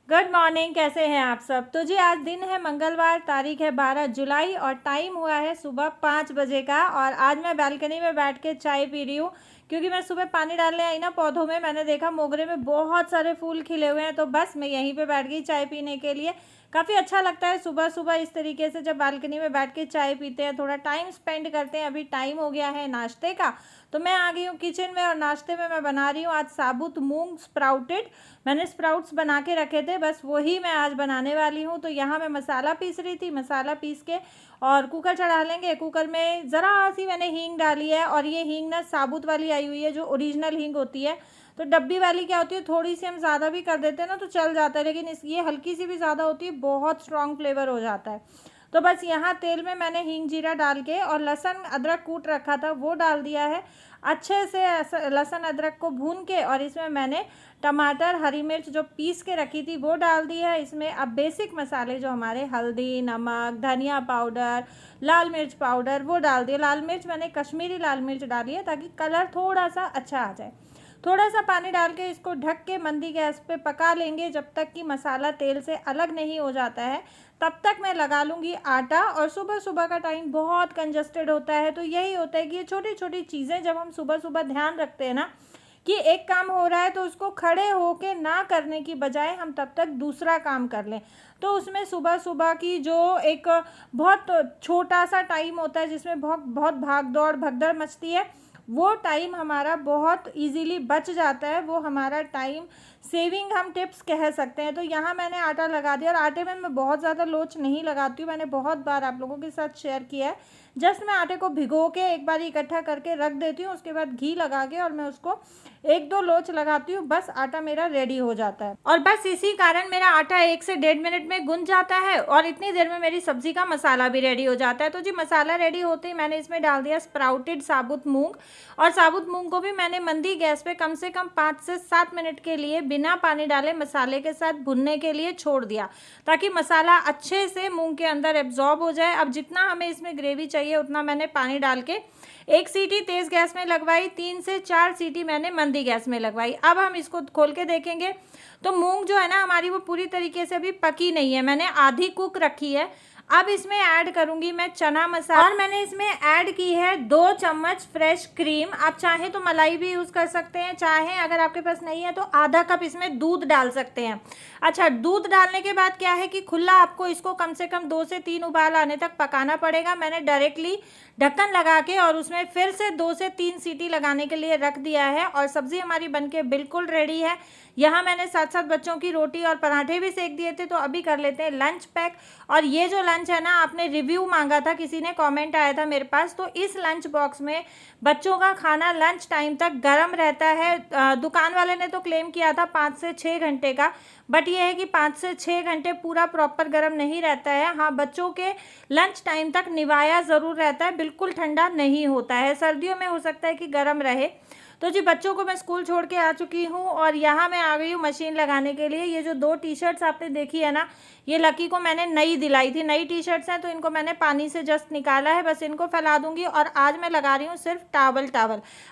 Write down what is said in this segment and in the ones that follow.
Good morning, कैसे हैं आप सब। तो जी आज दिन है मंगलवार, तारीख है 12 जुलाई और टाइम हुआ है सुबह 5 बजे का। और आज मैं बालकनी में बैठ के चाय पी रही हूँ क्योंकि मैं सुबह पानी डालने आई ना पौधों में, मैंने देखा मोगरे में बहुत सारे फूल खिले हुए हैं, तो बस मैं यहीं पे बैठ गई चाय पीने के लिए। काफ़ी अच्छा लगता है सुबह सुबह इस तरीके से जब बालकनी में बैठ के चाय पीते हैं, थोड़ा टाइम स्पेंड करते हैं। अभी टाइम हो गया है नाश्ते का, तो मैं आ गई हूँ किचन में और नाश्ते में मैं बना रही हूँ आज साबुत मूंग स्प्राउटेड। मैंने स्प्राउट्स बना के रखे थे, बस वही मैं आज बनाने वाली हूँ। तो यहाँ मैं मसाला पीस रही थी, मसाला पीस के और कुकर चढ़ा लेंगे। कुकर में ज़रा सी मैंने हींग डाली है, और ये हींग ना साबुत वाली आई हुई है, जो ओरिजिनल हींग होती है। तो डब्बी वाली क्या होती है, थोड़ी सी हम ज़्यादा भी कर देते हैं ना तो चल जाता है, लेकिन ये हल्की सी भी ज़्यादा होती है, बहुत स्ट्रॉन्ग फ्लेवर हो जाता है। तो बस यहाँ तेल में मैंने हींग जीरा डाल के और लहसुन अदरक कूट रखा था वो डाल दिया है। अच्छे से लहसुन अदरक को भून के और इसमें मैंने टमाटर हरी मिर्च जो पीस के रखी थी वो डाल दी है। इसमें अब बेसिक मसाले जो हमारे हल्दी, नमक, धनिया पाउडर, लाल मिर्च पाउडर वो डाल दिए। लाल मिर्च मैंने कश्मीरी लाल मिर्च डाली है ताकि कलर थोड़ा सा अच्छा आ जाए। थोड़ा सा पानी डाल के इसको ढक के मंदी गैस पे पका लेंगे जब तक कि मसाला तेल से अलग नहीं हो जाता है। तब तक मैं लगा लूँगी आटा। और सुबह सुबह का टाइम बहुत कंजस्टेड होता है, तो यही होता है कि ये छोटी छोटी चीज़ें जब हम सुबह सुबह ध्यान रखते हैं ना कि एक काम हो रहा है, तो उसको खड़े होके ना करने की बजाय हम तब तक दूसरा काम कर लें। तो उसमें सुबह सुबह की जो एक बहुत छोटा सा टाइम होता है जिसमें बहुत बहुत भाग दौड़ भगदड़ मचती है, वो टाइम हमारा बहुत इजीली बच जाता है। वो हमारा टाइम सेविंग हम टिप्स कह सकते हैं। तो यहाँ मैंने आटा लगा दिया, और आटे में मैं बहुत ज़्यादा लोच नहीं लगाती हूँ, मैंने बहुत बार आप लोगों के साथ शेयर किया है। जस्ट मैं आटे को भिगो के एक बार इकट्ठा करके रख देती हूँ, उसके बाद घी लगा के और मैं उसको एक दो लोच लगाती हूँ, बस आटा मेरा रेडी हो जाता है। और बस इसी कारण मेरा आटा 1 से 1.5 मिनट में गुंज जाता है और इतनी देर में मेरी सब्जी का मसाला भी रेडी हो जाता है। तो जी मसाला रेडी होते ही मैंने इसमें डाल दिया स्प्राउटेड साबुत मूंग। और साबुत मूंग को भी मैंने मंदी गैस पे कम से कम 5 से 7 मिनट के लिए बिना पानी डाले मसाले के साथ भुनने के लिए छोड़ दिया, ताकि मसाला अच्छे से मूंग के अंदर एब्जॉर्ब हो जाए। अब जितना हमें इसमें ग्रेवी चाहिए उतना मैंने पानी डाल के 1 सीटी तेज़ गैस में लगवाई, 3 से 4 सीटी मैंने मंदी गैस में लगवाई। अब हम इसको खोल के देखेंगे तो मूंग जो है ना हमारी वो पूरी तरीके से अभी पकी नहीं है, मैंने आधी कुक रखी है। अब इसमें ऐड करूंगी मैं चना मसाला, और मैंने इसमें ऐड की है 2 चम्मच फ्रेश क्रीम। आप चाहें तो मलाई भी यूज़ कर सकते हैं, चाहें अगर आपके पास नहीं है तो आधा कप इसमें दूध डाल सकते हैं। अच्छा, दूध डालने के बाद क्या है कि खुला आपको इसको कम से कम 2 से 3 उबाल आने तक पकाना पड़ेगा। मैंने डायरेक्टली ढक्कन लगा के और उसमें फिर से 2 से 3 सीटी लगाने के लिए रख दिया है, और सब्ज़ी हमारी बनके बिल्कुल रेडी है। यहाँ मैंने साथ साथ बच्चों की रोटी और पराठे भी सेक दिए थे। तो अभी कर लेते हैं लंच पैक। और ये जो लंच है ना, आपने रिव्यू मांगा था, किसी ने कमेंट आया था मेरे पास, तो इस लंच बॉक्स में बच्चों का खाना लंच टाइम तक गर्म रहता है। दुकान वाले ने तो क्लेम किया था 5 से 6 घंटे का, बट ये है कि 5 से 6 घंटे पूरा प्रॉपर गर्म नहीं रहता है। हाँ, बच्चों के लंच टाइम तक निवाया ज़रूर रहता है, बिल्कुल ठंडा नहीं होता है। सर्दियों में हो सकता है कि गर्म रहे। तो जी बच्चों को मैं स्कूल छोड़ के आ चुकी हूँ और यहाँ मैं आ गई हूँ मशीन लगाने के लिए। ये जो 2 टी-शर्ट्स आपने देखी है ना, ये लकी को मैंने नई दिलाई थी, नई टी-शर्ट्स हैं, तो इनको मैंने पानी से जस्ट निकाला है, बस इनको फैला दूंगी। और आज मैं लगा रही हूँ सिर्फ टावल।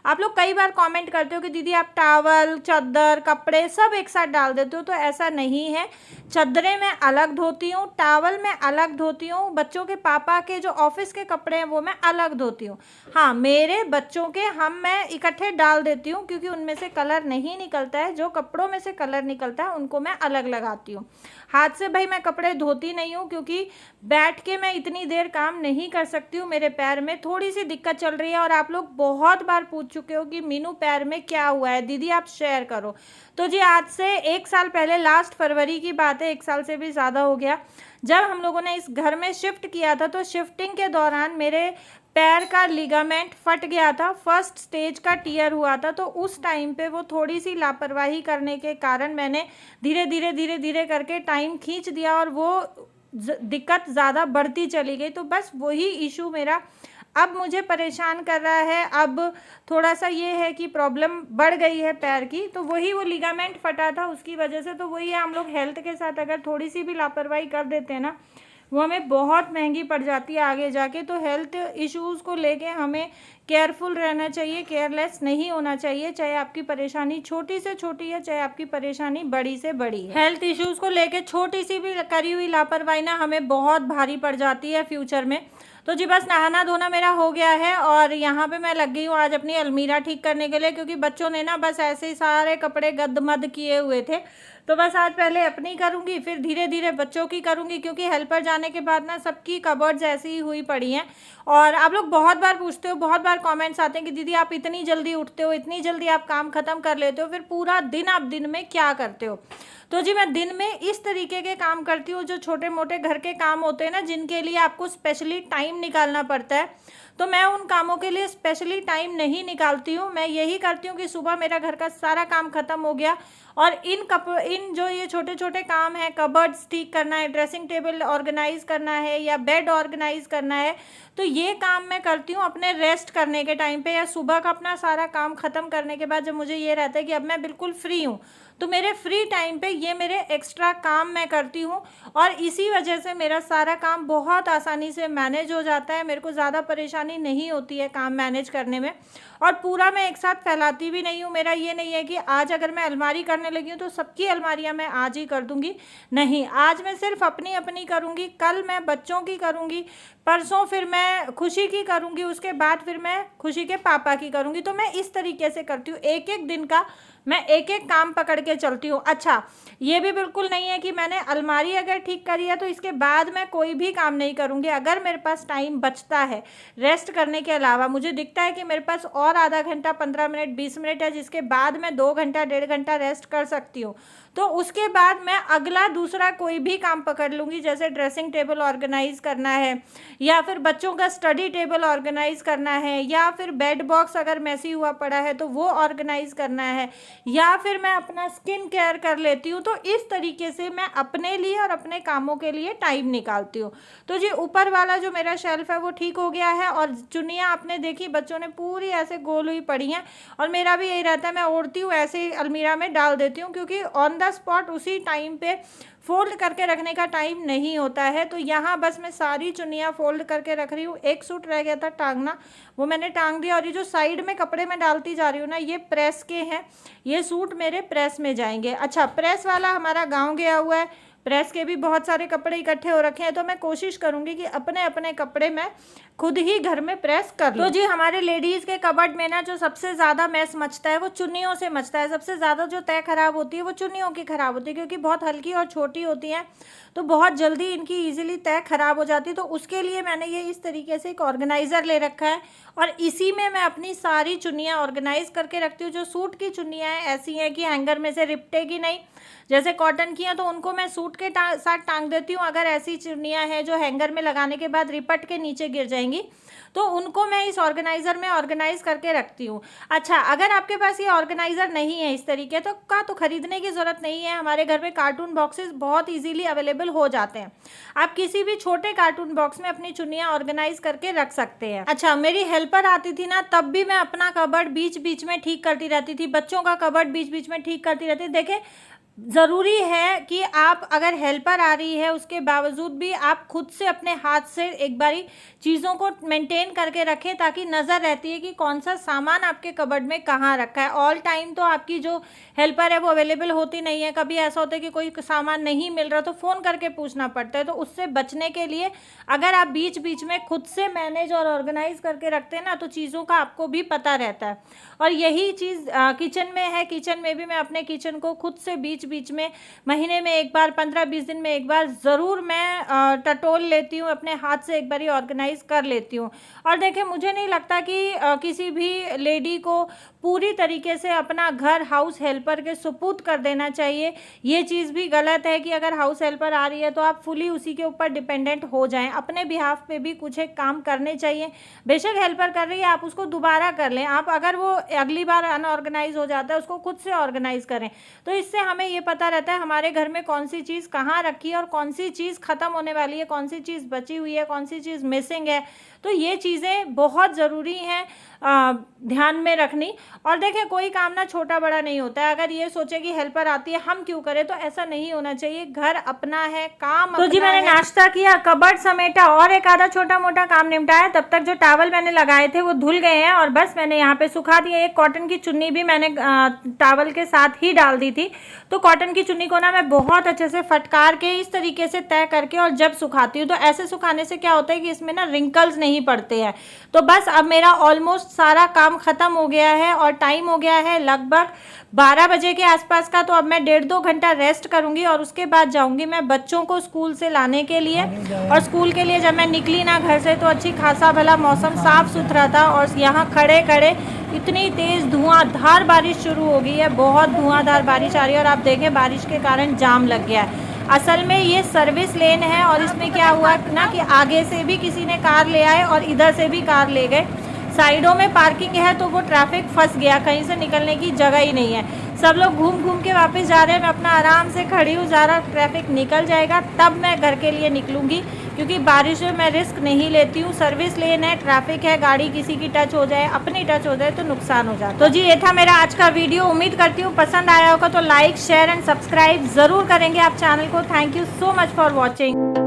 आप लोग कई बार कमेंट करते हो कि दीदी आप टावल, चादर, कपड़े सब एक साथ डाल देते हो, तो ऐसा नहीं है। चादरें मैं अलग धोती हूँ, टावल मैं अलग धोती हूँ, बच्चों के पापा के जो ऑफिस के कपड़े हैं वो मैं अलग धोती हूँ। हाँ, मेरे बच्चों के मैं इकट्ठे डाल देती हूँ, क्योंकि उनमें से कलर नहीं निकलता है। जो कपड़ों में से कलर निकलता है उनको मैं अलग लगाती हूँ। हाथ से भाई मैं कपड़े धोती नहीं हूँ, क्योंकि बैठ के मैं इतनी देर काम नहीं कर सकती हूँ, मेरे पैर में थोड़ी सी दिक्कत चल रही है। और आप लोग बहुत बार पूछ चुके हो कि मीनू पैर में क्या हुआ है, दीदी आप शेयर करो। तो जी आज से 1 साल पहले, लास्ट फरवरी की बात है, 1 साल से भी ज़्यादा हो गया, जब हम लोगों ने इस घर में शिफ्ट किया था, तो शिफ्टिंग के दौरान मेरे पैर का लिगामेंट फट गया था, फर्स्ट स्टेज का टियर हुआ था। तो उस टाइम पे वो थोड़ी सी लापरवाही करने के कारण मैंने धीरे धीरे करके टाइम खींच दिया, और वो दिक्कत ज़्यादा बढ़ती चली गई। तो बस वही इशू मेरा अब मुझे परेशान कर रहा है। अब थोड़ा सा ये है कि प्रॉब्लम बढ़ गई है पैर की, तो वही वो लिगामेंट फटा था उसकी वजह से। तो वही है, हम लोग हेल्थ के साथ अगर थोड़ी सी भी लापरवाही कर देते हैं ना, वो हमें बहुत महंगी पड़ जाती है आगे जाके। तो हेल्थ इश्यूज़ को लेके हमें केयरफुल रहना चाहिए, केयरलेस नहीं होना चाहिए, चाहे आपकी परेशानी छोटी से छोटी है, चाहे आपकी परेशानी बड़ी से बड़ी है। हेल्थ इश्यूज़ को लेके छोटी सी भी करी हुई लापरवाही ना हमें बहुत भारी पड़ जाती है फ्यूचर में। तो जी बस नहाना धोना मेरा हो गया है और यहाँ पे मैं लग गई हूँ आज अपनी अलमीरा ठीक करने के लिए, क्योंकि बच्चों ने ना बस ऐसे ही सारे कपड़े गद-मद किए हुए थे। तो बस आज पहले अपनी करूँगी, फिर धीरे धीरे बच्चों की करूँगी, क्योंकि हेल्पर जाने के बाद ना सबकी कबर्ड्स ऐसी ही हुई पड़ी हैं। और आप लोग बहुत बार पूछते हो, बहुत बार कमेंट्स आते हैं कि दीदी आप इतनी जल्दी उठते हो, इतनी जल्दी आप काम ख़त्म कर लेते हो, फिर पूरा दिन आप दिन में क्या करते हो। तो जी मैं दिन में इस तरीके के काम करती हूँ, जो छोटे मोटे घर के काम होते हैं ना, जिनके लिए आपको स्पेशली टाइम निकालना पड़ता है, तो मैं उन कामों के लिए स्पेशली टाइम नहीं निकालती हूँ। मैं यही करती हूँ कि सुबह मेरा घर का सारा काम ख़त्म हो गया और इन जो ये छोटे छोटे काम हैं, कबर्ड्स ठीक करना है, ड्रेसिंग टेबल ऑर्गेनाइज करना है या बेड ऑर्गेनाइज करना है, तो ये काम मैं करती हूँ अपने रेस्ट करने के टाइम पे, या सुबह का अपना सारा काम ख़त्म करने के बाद जब मुझे ये रहता है कि अब मैं बिल्कुल फ्री हूँ, तो मेरे फ्री टाइम पे ये मेरे एक्स्ट्रा काम मैं करती हूँ। और इसी वजह से मेरा सारा काम बहुत आसानी से मैनेज हो जाता है, मेरे को ज़्यादा परेशानी नहीं होती है काम मैनेज करने में। और पूरा मैं एक साथ फैलाती भी नहीं हूँ। मेरा ये नहीं है कि आज अगर मैं अलमारी करने लगी हूँ तो सबकी अलमारियाँ मैं आज ही कर दूँगी, नहीं, आज मैं सिर्फ अपनी अपनी करूँगी, कल मैं बच्चों की करूँगी, परसों फिर मैं खुशी की करूँगी, उसके बाद फिर मैं खुशी के पापा की करूँगी। तो मैं इस तरीके से करती हूँ, एक एक दिन का मैं एक एक काम पकड़ के चलती हूँ। अच्छा, ये भी बिल्कुल नहीं है कि मैंने अलमारी अगर ठीक करी है तो इसके बाद मैं कोई भी काम नहीं करूँगी। अगर मेरे पास टाइम बचता है रेस्ट करने के अलावा, मुझे दिखता है कि मेरे पास और आधा घंटा 15 मिनट 20 मिनट है, जिसके बाद मैं 2 घंटा 1.5 घंटा रेस्ट कर सकती हूँ, तो उसके बाद मैं अगला दूसरा कोई भी काम पकड़ लूँगी। जैसे ड्रेसिंग टेबल ऑर्गेनाइज़ करना है, या फिर बच्चों का स्टडी टेबल ऑर्गेनाइज़ करना है, या फिर बेड बॉक्स अगर मैसी हुआ पड़ा है तो वो ऑर्गेनाइज़ करना है, या फिर मैं अपना स्किन केयर कर लेती हूँ। तो इस तरीके से मैं अपने लिए और अपने कामों के लिए टाइम निकालती हूँ। तो जी ऊपर वाला जो मेरा शेल्फ है वो ठीक हो गया है, और चुन्नियाँ आपने देखी बच्चों ने पूरी ऐसे गोल हुई पड़ी हैं, और मेरा भी यही रहता है, मैं ओढ़ती हूँ ऐसे ही अलमीरा में डाल देती हूँ, क्योंकि ऑन द स्पॉट उसी टाइम पे फोल्ड करके रखने का टाइम नहीं होता है। तो यहाँ बस मैं सारी चुन्नियाँ फोल्ड करके रख रही हूँ। एक सूट रह गया था टांगना, वो मैंने टांग दिया, और ये जो साइड में कपड़े मैं डालती जा रही हूँ ना, ये प्रेस के हैं, ये सूट मेरे प्रेस में जाएंगे। अच्छा, प्रेस वाला हमारा गाँव गया हुआ है, प्रेस के भी बहुत सारे कपड़े इकट्ठे हो रखे हैं, तो मैं कोशिश करूँगी कि अपने अपने कपड़े मैं खुद ही घर में प्रेस कर लूँ। तो जी हमारे लेडीज़ के कबर्ड में ना जो सबसे ज़्यादा मैस मचता है वो चुन्नियों से मचता है। सबसे ज़्यादा जो तय ख़राब होती है वो चुन्नियों की ख़राब होती है, क्योंकि बहुत हल्की और छोटी होती हैं, तो बहुत जल्दी इनकी ईजिली तय ख़राब हो जाती है। तो उसके लिए मैंने ये इस तरीके से एक ऑर्गेनाइज़र ले रखा है, और इसी में मैं अपनी सारी चुन्नियाँ ऑर्गेनाइज़ करके रखती हूँ। जो सूट की चुन्नियाँ हैं ऐसी हैं कि हैंगर में से रिपटेगी नहीं, जैसे कॉटन की हैं तो उनको मैं सूट के साथ टांग देती हूँ। अगर ऐसी चुन्नियाँ हैं जो हैंगर में लगाने के बाद रिपट के नीचे गिर जाएंगी, तो उनको मैं इस ऑर्गेनाइज़र में ऑर्गेनाइज़ करके रखती हूँ। अच्छा, अगर आपके पास ये ऑर्गेनाइज़र नहीं है इस तरीके तो खरीदने की ज़रूरत नहीं है। हमारे घर में कार्टून बॉक्सेस बहुत इजीली अवेलेबल हो जाते हैं। आप किसी भी छोटे कार्टून बॉक्स में अपनी चुन्नियाँ ऑर्गेनाइज करके रख सकते हैं। अच्छा, मेरी हेल्पर आती थी ना, तब भी मैं अपना कबर्ड बीच बीच में ठीक करती रहती थी, बच्चों का कबर्ड बीच बीच में ठीक करती रहती थी। देखें, ज़रूरी है कि आप अगर हेल्पर आ रही है उसके बावजूद भी आप खुद से अपने हाथ से एक बारी चीज़ों को मेंटेन करके रखें, ताकि नज़र रहती है कि कौन सा सामान आपके कबर्ड में कहाँ रखा है। ऑल टाइम तो आपकी जो हेल्पर है वो अवेलेबल होती नहीं है, कभी ऐसा होता है कि कोई सामान नहीं मिल रहा तो फ़ोन करके पूछना पड़ता है। तो उससे बचने के लिए अगर आप बीच बीच में खुद से मैनेज और ऑर्गेनाइज करके रखते हैं ना, तो चीज़ों का आपको भी पता रहता है। और यही चीज़ किचन में है। किचन में भी मैं अपने किचन को खुद से बीच बीच में महीने में एक बार, 15-20 दिन में एक बार ज़रूर मैं टटोल लेती हूँ, अपने हाथ से एक बारी ऑर्गेनाइज कर लेती हूँ। और देखिए, मुझे नहीं लगता कि किसी भी लेडी को पूरी तरीके से अपना घर हाउस हेल्पर के सुपुर्द कर देना चाहिए। ये चीज़ भी गलत है कि अगर हाउस हेल्पर आ रही है तो आप फुली उसी के ऊपर डिपेंडेंट हो जाएं। अपने बिहाफ पे भी कुछ एक काम करने चाहिए। बेशक हेल्पर कर रही है, आप उसको दोबारा कर लें। आप अगर वो अगली बार अनऑर्गेनाइज हो जाता है, उसको खुद से ऑर्गेनाइज करें। तो इससे हमें ये पता रहता है हमारे घर में कौन सी चीज़ कहाँ रखी है और कौन सी चीज़ ख़त्म होने वाली है, कौन सी चीज़ बची हुई है, कौन सी चीज़ मिसिंग है। तो ये चीज़ें बहुत ज़रूरी हैं ध्यान में रखनी। और देखिए कोई काम ना छोटा बड़ा नहीं होता है, अगर ये सोचे कि हेल्पर आती है हम क्यों करें, तो ऐसा नहीं होना चाहिए। घर अपना है, काम तो जी मैंने नाश्ता किया, कबर्ड समेटा और एक आधा छोटा मोटा काम निपटाया। तब तक जो टॉवल मैंने लगाए थे वो धुल गए हैं और बस मैंने यहाँ पे सुखा दिए। एक कॉटन की चुन्नी भी मैंने टॉवल के साथ ही डाल दी थी। तो कॉटन की चुन्नी को ना मैं बहुत अच्छे से फटकार के इस तरीके से तय करके और जब सुखाती हूँ, तो ऐसे सुखाने से क्या होता है कि इसमें ना रिंकल्स नहीं पड़ते हैं। तो बस अब मेरा ऑलमोस्ट सारा काम खत्म हो गया है और टाइम हो गया है लगभग 12 बजे के आसपास का। तो अब मैं 1.5-2 घंटा रेस्ट करूंगी और उसके बाद जाऊंगी मैं बच्चों को स्कूल से लाने के लिए। और स्कूल के लिए जब मैं निकली ना घर से, तो अच्छी खासा भला मौसम साफ सुथरा था और यहाँ खड़े खड़े इतनी तेज़ धुआंधार बारिश शुरू हो गई है, बहुत धुआंधार बारिश आ रही है। और आप देखें बारिश के कारण जाम लग गया है। असल में ये सर्विस लेन है और इसमें क्या हुआ ना कि आगे से भी किसी ने कार ले आए और इधर से भी कार ले गए। साइडों में पार्किंग है तो वो ट्रैफिक फंस गया, कहीं से निकलने की जगह ही नहीं है। सब लोग घूम घूम के वापस जा रहे हैं, मैं अपना आराम से खड़ी हूँ। ज़रा ट्रैफिक निकल जाएगा तब मैं घर के लिए निकलूँगी, क्योंकि बारिश में मैं रिस्क नहीं लेती हूँ। सर्विस लेन है, ट्रैफिक है, गाड़ी किसी की टच हो जाए, अपनी टच हो जाए तो नुकसान हो जाए। तो जी ये था मेरा आज का वीडियो। उम्मीद करती हूँ पसंद आया होगा, तो लाइक शेयर एंड सब्सक्राइब ज़रूर करेंगे आप चैनल को। Thank you so much for watching.